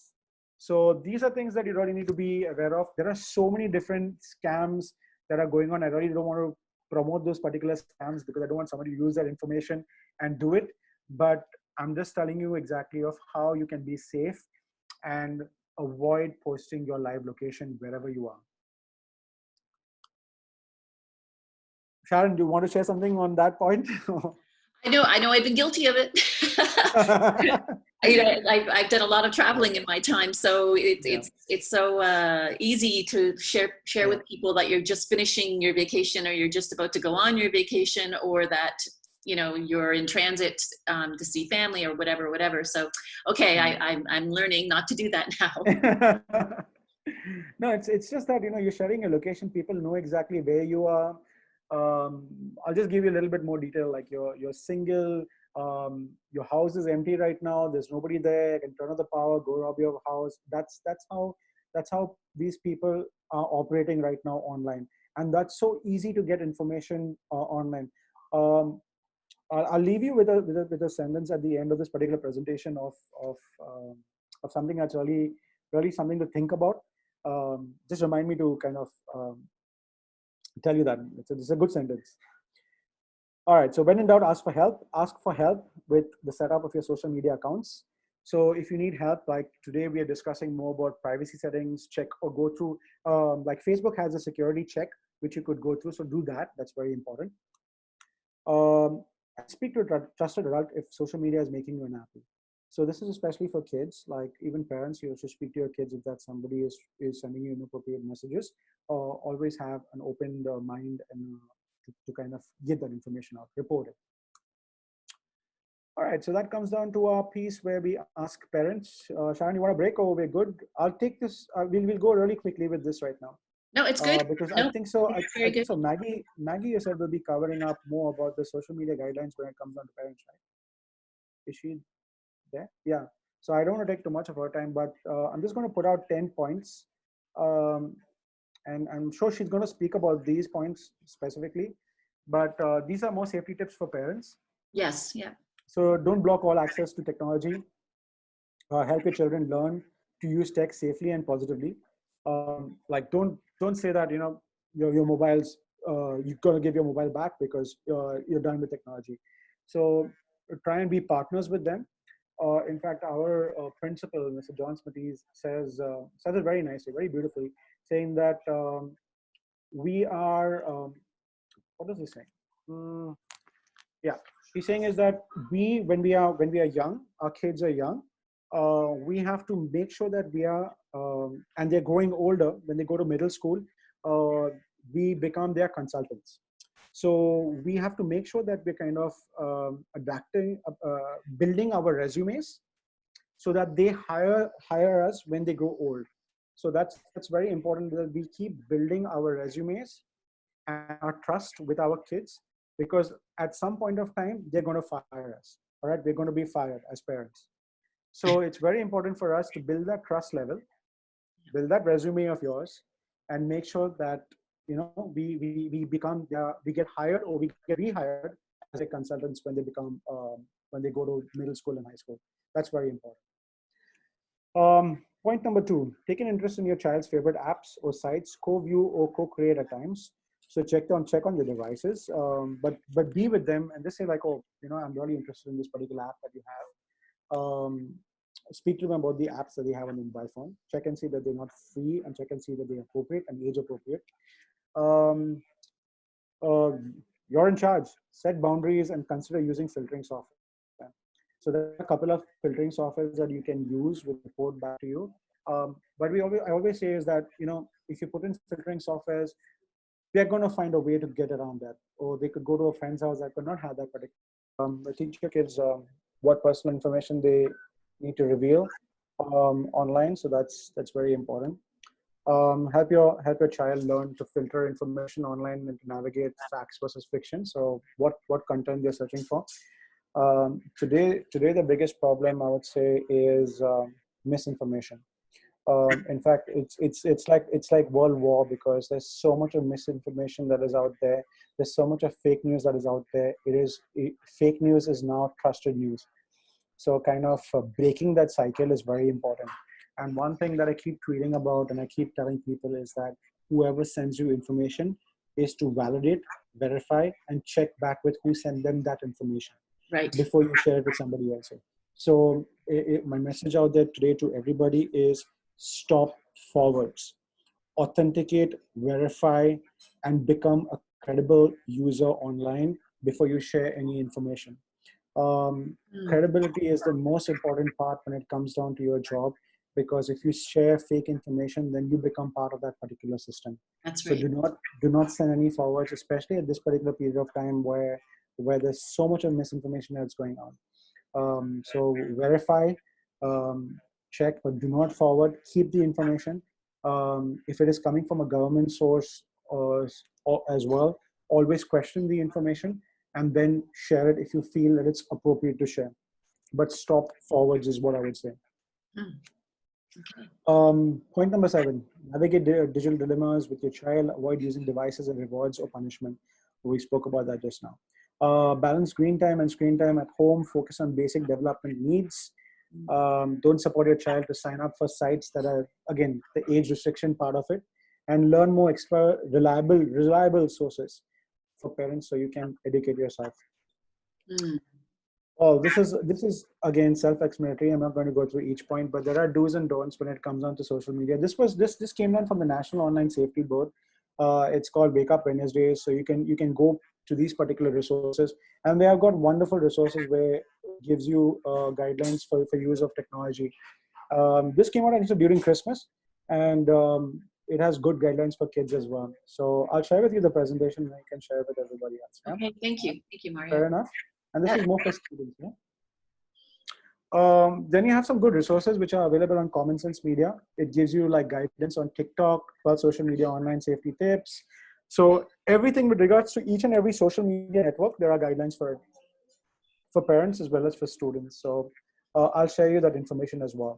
So these are things that you really need to be aware of. There are so many different scams that are going on. I really don't want to promote those particular scams because I don't want somebody to use that information and do it. But I'm just telling you exactly of how you can be safe and avoid posting your live location wherever you are. Sharon, do you want to share something on that point? I know I've been guilty of it. I've done a lot of traveling in my time, so it's so easy to share with people that you're just finishing your vacation, or you're just about to go on your vacation, or that you're in transit to see family or whatever. So okay, I'm learning not to do that now. No, it's just that you're sharing a location. People know exactly where you are. I'll just give you a little bit more detail. Like you're single. Your house is empty right now. There's nobody there. You can turn off the power, go rob your house. That's how these people are operating right now online, and that's so easy to get information online. I'll leave you with a sentence at the end of this particular presentation of something that's really something to think about. Just remind me to kind of tell you that. It's a good sentence. All right, so when in doubt, ask for help. Ask for help with the setup of your social media accounts. So if you need help, like today we are discussing more about privacy settings, check or go through, like Facebook has a security check, which you could go through. So do that, that's very important. And speak to a trusted adult if social media is making you unhappy. So this is especially for kids, like even parents, you should speak to your kids if that somebody is sending you inappropriate messages. Always have an open mind and to kind of get that information out, report it. All right, so that comes down to our piece where we ask parents. Sharon, you want to break or we're good? I'll take this. We'll go really quickly with this right now. No, it's good. Because no, I think so. I very think good. so. Maggie, you said will be covering up more about the social media guidelines when it comes down to parents, right? Is she there? Yeah. So I don't want to take too much of her time, but I'm just going to put out 10 points. And I'm sure she's going to speak about these points specifically, but these are more safety tips for parents. Yes, yeah. So don't block all access to technology. Help your children learn to use tech safely and positively. Like don't say that your mobiles you're gonna give your mobile back because you're done with technology. So try and be partners with them. In fact, our principal, Mr. John Smithies, says it very nicely, very beautifully, saying that we are. What does he say? Yeah, he's saying is that when we are young, our kids are young. We have to make sure that we are, and they're growing older. When they go to middle school, we become their consultants. So we have to make sure that we're kind of building our resumes so that they hire us when they grow old. So that's very important that we keep building our resumes and our trust with our kids, because at some point of time they're going to fire us. All right, we're going to be fired as parents. So it's very important for us to build that trust level, build that resume of yours, and make sure that we get hired or we get rehired as a consultants when they become when they go to middle school and high school. That's very important. Point number 2, take an interest in your child's favorite apps or sites, co-view or co-create at times. So check on the devices, but be with them and just say like, oh, I'm really interested in this particular app that you have. Speak to them about the apps that they have on the mobile phone. Check and see that they're not free, and check and see that they're appropriate and age appropriate. Um, uh, you're in charge. Set boundaries and consider using filtering software. So there are a couple of filtering softwares that you can use with report back to you. But I always say is that if you put in filtering softwares, they're going to find a way to get around that, or they could go to a friend's house that could not have that particular. Teach your kids what personal information they need to reveal online. So that's very important. Help your child learn to filter information online and to navigate facts versus fiction. So what content they're searching for. Today the biggest problem I would say is misinformation. In fact, it's like world war, because there's so much of misinformation that is out there. There's so much of fake news that is out there. Fake news is now trusted news. So kind of breaking that cycle is very important. And one thing that I keep tweeting about and I keep telling people is that whoever sends you information is to validate, verify, and check back with who sent them that information Right. before you share it with somebody else. So my message out there today to everybody is stop forwards, authenticate, verify, and become a credible user online before you share any information. Credibility is the most important part when it comes down to your job, because if you share fake information, then you become part of that particular system. That's So right. do not send any forwards, especially at this particular period of time where there's so much of misinformation that's going on. So verify, check, but do not forward. Keep the information. If it is coming from a government source or as well, always question the information and then share it if you feel that it's appropriate to share. But stop forwards is what I would say. Okay. Point number 7, navigate digital dilemmas with your child. Avoid using devices and rewards or punishment. We spoke about that just now. Balance screen time and screen time at home. Focus on basic development needs. Don't support your child to sign up for sites that are, again, the age restriction part of it. and learn more reliable sources for parents so you can educate yourself. Mm. Oh, this is again self-explanatory. I'm not going to go through each point, but there are do's and don'ts when it comes on to social media. This came down from the National Online Safety Board. It's called Wake Up Wednesdays. So you can go to these particular resources, and they have got wonderful resources where it gives you guidelines for use of technology. This came out actually during Christmas, and it has good guidelines for kids as well. So I'll share with you the presentation, and I can share with everybody else. Yeah? Okay, thank you. Thank you, Mario. Fair enough. And this Yeah. is more for students. Yeah? Then you have some good resources which are available on Common Sense Media. It gives you like guidance on TikTok, 12 social media online safety tips. So everything with regards to each and every social media network, there are guidelines for parents as well as for students. So I'll share you that information as well.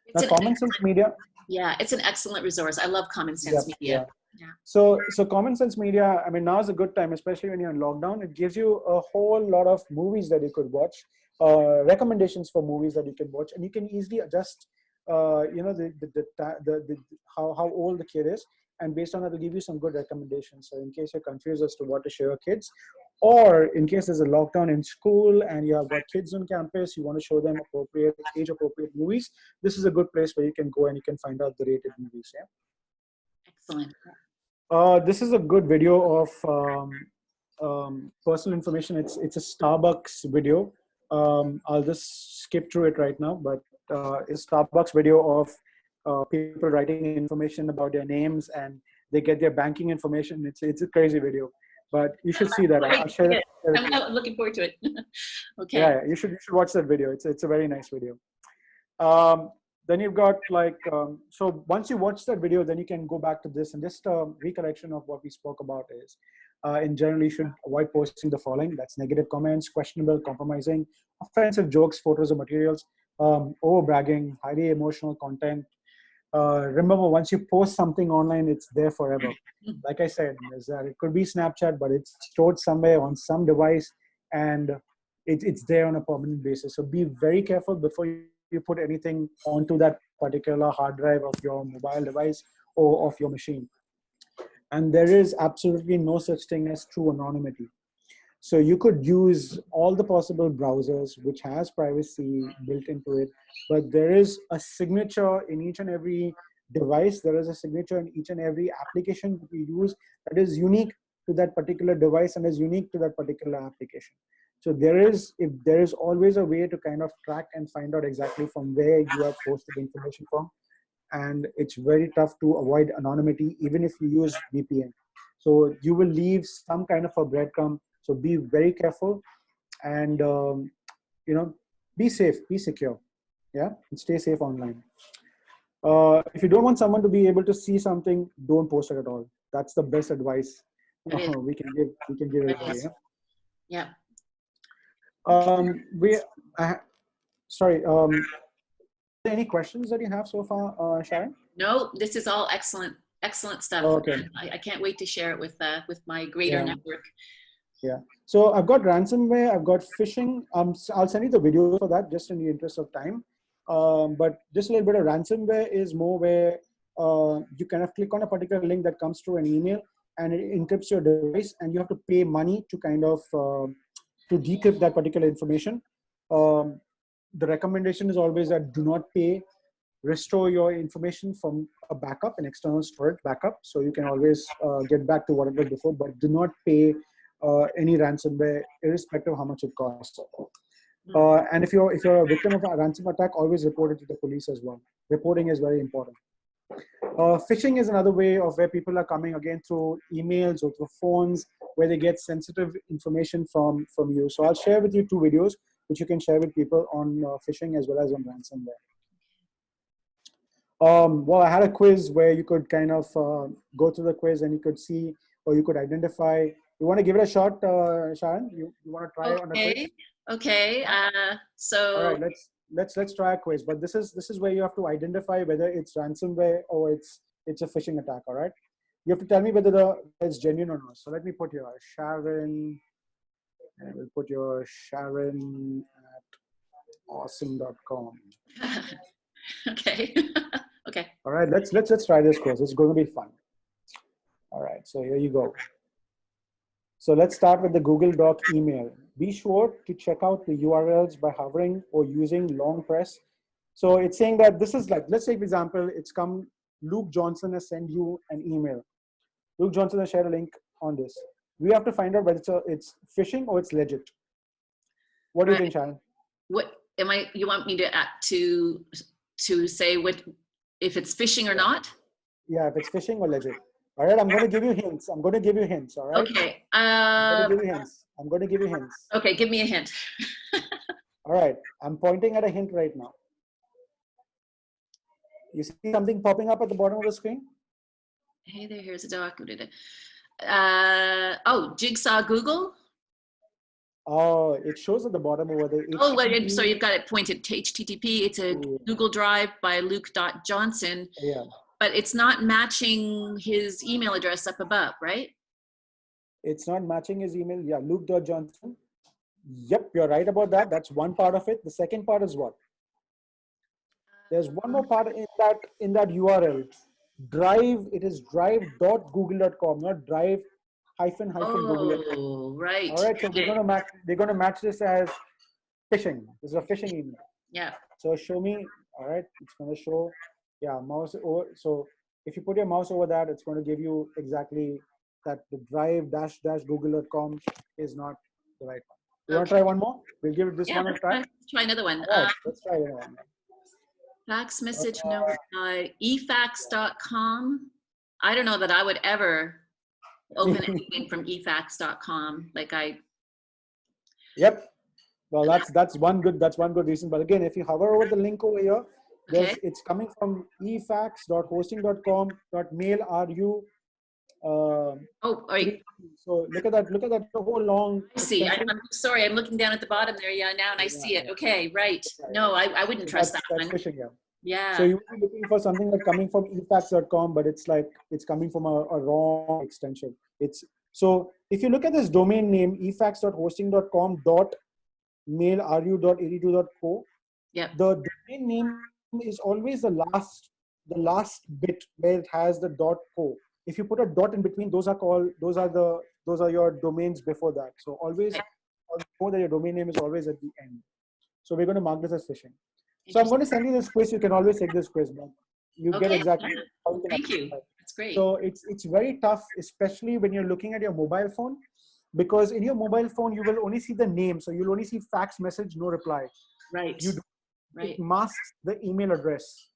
It's Now, an Common Sense Media. Yeah, it's an excellent resource. I love Common Yeah, Sense Media. yeah. Yeah. So Common Sense Media, I mean, now is a good time, especially when you're in lockdown. It gives you a whole lot of movies that you could watch, recommendations for movies that you can watch, and you can easily adjust, the how old the kid is, and based on that, it'll give you some good recommendations. So in case you're confused as to what to show your kids, or in case there's a lockdown in school and you have got kids on campus, you want to show them age-appropriate movies, this is a good place where you can go and you can find out the rated movies. Yeah. Excellent. This is a good video of personal information. It's a Starbucks video. I'll just skip through it right now, but it's Starbucks video of people writing information about their names, and they get their banking information. It's a crazy video, but you should see that. I'll share it. I'm looking forward to it. Okay. Yeah, you should watch that video. It's a very nice video. Then you've got like, so once you watch that video, then you can go back to this, and just a recollection of what we spoke about is, in general, you should avoid posting the following. That's negative comments, questionable, compromising, offensive jokes, photos, or materials, over bragging, highly emotional content. Remember, once you post something online, it's there forever. Like I said, it could be Snapchat, but it's stored somewhere on some device, and it's there on a permanent basis. So be very careful before you put anything onto that particular hard drive of your mobile device or of your machine. And there is absolutely no such thing as true anonymity. So you could use all the possible browsers which has privacy built into it, but there is a signature in each and every device. There is a signature in each and every application that you use that is unique to that particular device and is unique to that particular application. So there is always a way to kind of track and find out exactly from where you have posted information from. And it's very tough to avoid anonymity even if you use VPN. So you will leave some kind of a breadcrumb. So be very careful, and be safe, be secure, yeah, and stay safe online. If you don't want someone to be able to see something, don't post it at all. That's the best advice we can give everybody. Yeah. We sorry. Any questions that you have so far, Sharon? No, this is all excellent stuff. Okay. I can't wait to share it with my greater network. Yeah. So I've got ransomware, I've got phishing. I'll send you the video for that just in the interest of time. But just a little bit of ransomware is more where you kind of click on a particular link that comes through an email, and it encrypts your device, and you have to pay money to kind of to decrypt that particular information. The recommendation is always that do not pay. Restore your information from a backup, an external storage backup, so you can always get back to what it was before, but do not pay any ransomware, irrespective of how much it costs. And if you're a victim of a ransom attack, always report it to the police as well. Reporting is very important. Phishing is another way of where people are coming again through emails or through phones, where they get sensitive information from you. So I'll share with you 2 videos which you can share with people on phishing as well as on ransomware. Well, I had a quiz where you could kind of go through the quiz and you could see, or you could identify. You want to give it a shot, Sharon? You want to try on a quiz? Okay. So. All right, let's try a quiz. But this is where you have to identify whether it's ransomware or it's a phishing attack. All right. You have to tell me whether it's genuine or not. So let me put your Sharon. And we'll put your Sharon at awesome.com. Okay. Okay. All right, let's try this quiz. It's going to be fun. All right, so here you go. So let's start with the Google Doc email. Be sure to check out the URLs by hovering or using long press. So it's saying that this is like, let's say for example, it's come, Luke Johnson has sent you an email. Luke Johnson has shared a link on this. We have to find out whether it's phishing or it's legit. What do you think, Sharon? What am I? You want me to say what if it's phishing or not? Yeah, if it's phishing or legit. All right, I'm going to give you hints. I'm going to give you hints. All right. Okay. I'm going to give you hints. I'm going to give you hints. Okay, give me a hint. All right, I'm pointing at a hint right now. You see something popping up at the bottom of the screen? Hey there, here's a document. Oh, Jigsaw Google. Oh, it shows at the bottom over there. Oh, wait, so you've got it pointed to HTTP. It's a Google Drive by Luke.Johnson. Yeah. But it's not matching his email address up above, right? It's not matching his email. Yeah, Luke.Johnson. Yep, you're right about that. That's one part of it. The second part is what? There's one more part in that URL. Drive, it is drive.google.com, not drive hyphen Google. Oh, right. All right, so we're gonna match this as phishing. This is a phishing email. Yeah. So show me. All right, it's gonna show. Yeah, mouse over. So if you put your mouse over that, it's going to give you exactly that the drive google.com is not the right one. You want to try one more? We'll give this one a try. Let's try another one. All right, let's try another one. Fax message no reply. efax.com. I don't know that I would ever open anything from efax.com. Like Yep. Well, that's one good reason. But again, if you hover over the link over here, it's coming from efax.hosting.com.mail.ru. Oh, right. So look at that whole long. I see. I'm sorry. I'm looking down at the bottom there. Yeah, now and I see it. Okay, right. No, I wouldn't trust that one. Phishing, yeah. So you would be looking for something like coming from efax.com, but it's like it's coming from a wrong extension. So if you look at this domain name efax.hosting.com.mail.ru.82.co, the domain name is always the last bit where it has the .co. If you put a dot in between, those are your domains before that. So always know that your domain name is always at the end. So we're going to mark this as phishing. So I'm going to send you this quiz. You can always take this quiz, but you get exactly how you can. Thank you. That's great. So it's very tough, especially when you're looking at your mobile phone, because in your mobile phone you will only see the name. So you'll only see fax message, no reply. Right. It masks the email address.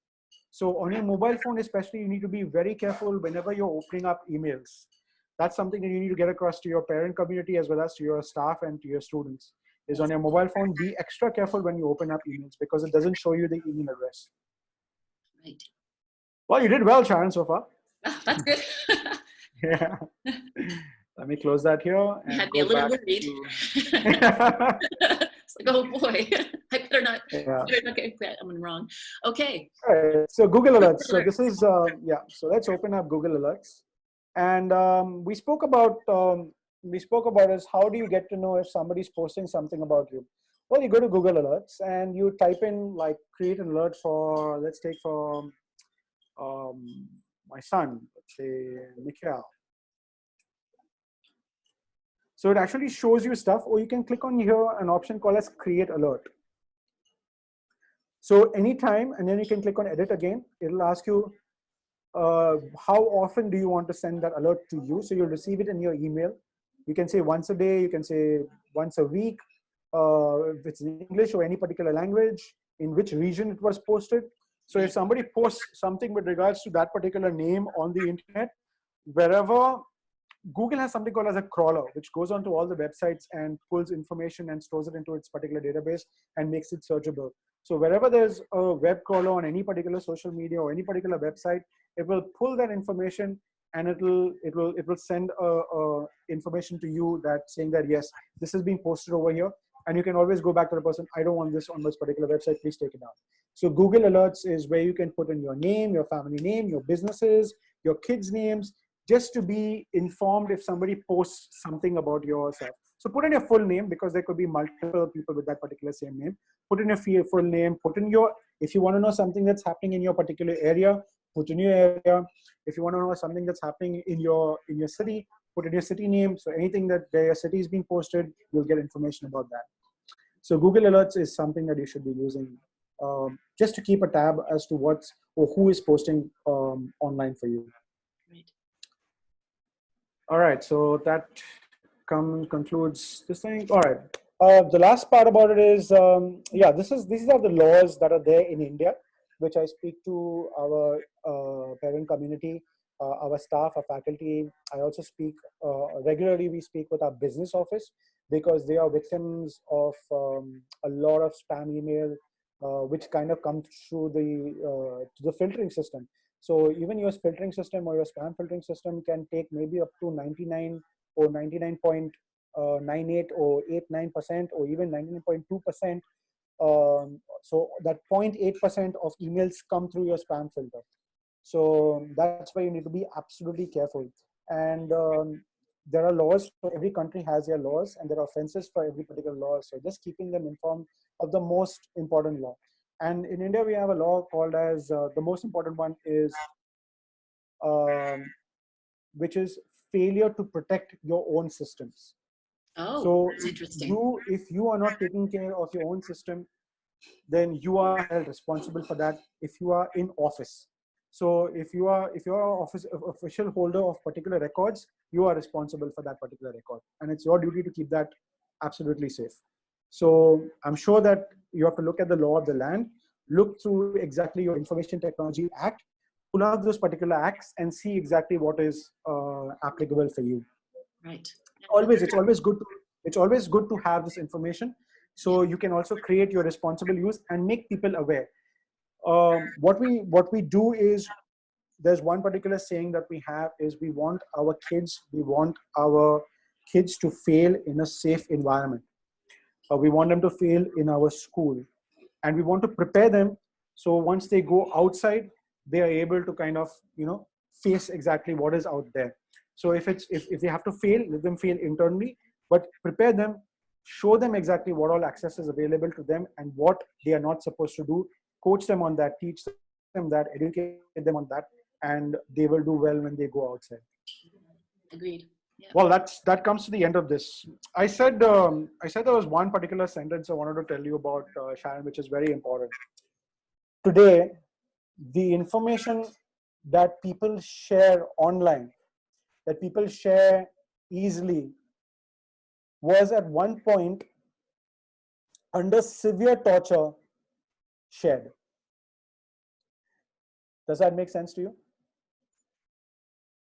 So on your mobile phone, especially, you need to be very careful whenever you're opening up emails. That's something that you need to get across to your parent community as well as to your staff and to your students. Is on your mobile phone, be extra careful when you open up emails because it doesn't show you the email address. Right. Well, you did well, Sharon, so far. That's good. Yeah. Let me close that here. You had me a little worried. It's like, oh boy, I better not. Yeah. Okay, I'm wrong. Okay. All right. So Google Alerts. So this is So let's open up Google Alerts, and we spoke about is how do you get to know if somebody's posting something about you? Well, you go to Google Alerts and you type in like create an alert for, let's take for my son, let's say Nikhil. So it actually shows you stuff, or you can click on here an option called as create alert. So anytime, and then you can click on edit again. It'll ask you how often do you want to send that alert to you. So you'll receive it in your email. You can say once a day, you can say once a week, if it's in English or any particular language, in which region it was posted. So if somebody posts something with regards to that particular name on the internet, wherever, Google has something called as a crawler, which goes onto all the websites and pulls information and stores it into its particular database and makes it searchable. So wherever there's a web crawler on any particular social media or any particular website, it will pull that information and it will send information to you that saying that yes, this is being posted over here, and you can always go back to the person. I don't want this on this particular website. Please take it down. So Google Alerts is where you can put in your name, your family name, your businesses, your kids' names, just to be informed if somebody posts something about yourself. So put in your full name because there could be multiple people with that particular same name. Put in your full name, put in your, if you want to know something that's happening in your particular area, put in your area. If you want to know something that's happening in your city, put in your city name. So anything that your city is being posted, you'll get information about that. So Google Alerts is something that you should be using just to keep a tab as to what's or who is posting online for you. Right. All right, so that concludes this thing. All right. The last part about it is, yeah, these are the laws that are there in India, which I speak to our parent community, our staff, our faculty. I also speak regularly. We speak with our business office because they are victims of a lot of spam email, which kind of comes through the filtering system. So even your filtering system or your spam filtering system can take maybe up to 99 or 99.98 or 89% or even 99.2%. So that 0.8% of emails come through your spam filter. So that's why you need to be absolutely careful. And there are laws for every country has their laws, and there are offenses for every particular law. So just keeping them informed of the most important law. And in India, we have a law called as the most important one is which is failure to protect your own systems. Oh, So that's interesting. if you are not taking care of your own system, then you are held responsible for that if you are in office. So if you are office official holder of particular records, you are responsible for that particular record, and it's your duty to keep that absolutely safe. So I'm sure that you have to look at the law of the land, look through exactly your Information Technology Act, pull out those particular acts and see exactly what is applicable for you. Right. It's always good to have this information, so you can also create your responsible use and make people aware. What we do is, there's one particular saying that we have is we want our kids to fail in a safe environment. We want them to fail in our school, and we want to prepare them so once they go outside, they are able to kind of face exactly what is out there. So if they have to fail, let them fail internally, but prepare them, show them exactly what all access is available to them and what they are not supposed to do, coach them on that, teach them that, educate them on that, and they will do well when they go outside. Agreed. Yeah. Well, that comes to the end of this. I said there was one particular sentence I wanted to tell you about, Sharon, which is very important. Today, the information that people share online, that people share easily, was at one point under severe torture shared. Does that make sense to you?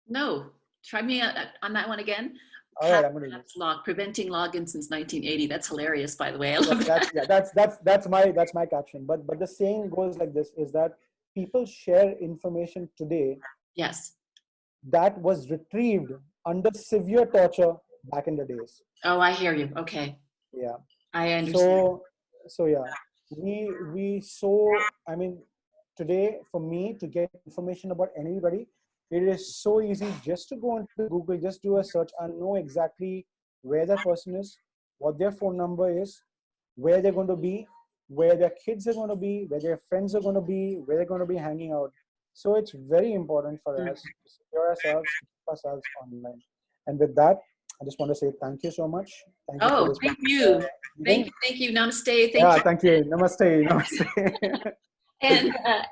No. Try me on that one again. All right, I'm going to Log, preventing login since 1980. That's hilarious, by the way. I yes, love that. that's my caption. But the saying goes like this: is that people share information today Yes. that was retrieved under severe torture back in the days. Oh, I hear you. Okay. Yeah. I understand. So yeah, I mean, today for me to get information about anybody, it is so easy just to go into Google, just do a search and know exactly where that person is, what their phone number is, where they're going to be, where their kids are going to be, where their friends are going to be, where they're going to be hanging out. So it's very important for us to secure ourselves, to keep ourselves online. And with that, I just want to say thank you so much. Thank you for Oh, this. thank you. Meeting. Thank you. Namaste. Thank Yeah, you. thank you. Namaste. Namaste.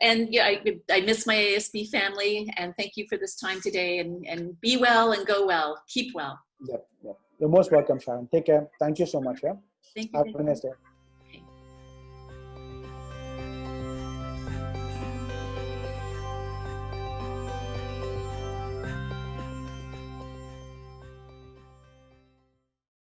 And yeah, I miss my ASB family, and thank you for this time today, and be well and go well. Keep well. Yep, yep. You're most welcome, Sharon. Take care. Thank you so much. Yeah. Thank you. Have a nice day.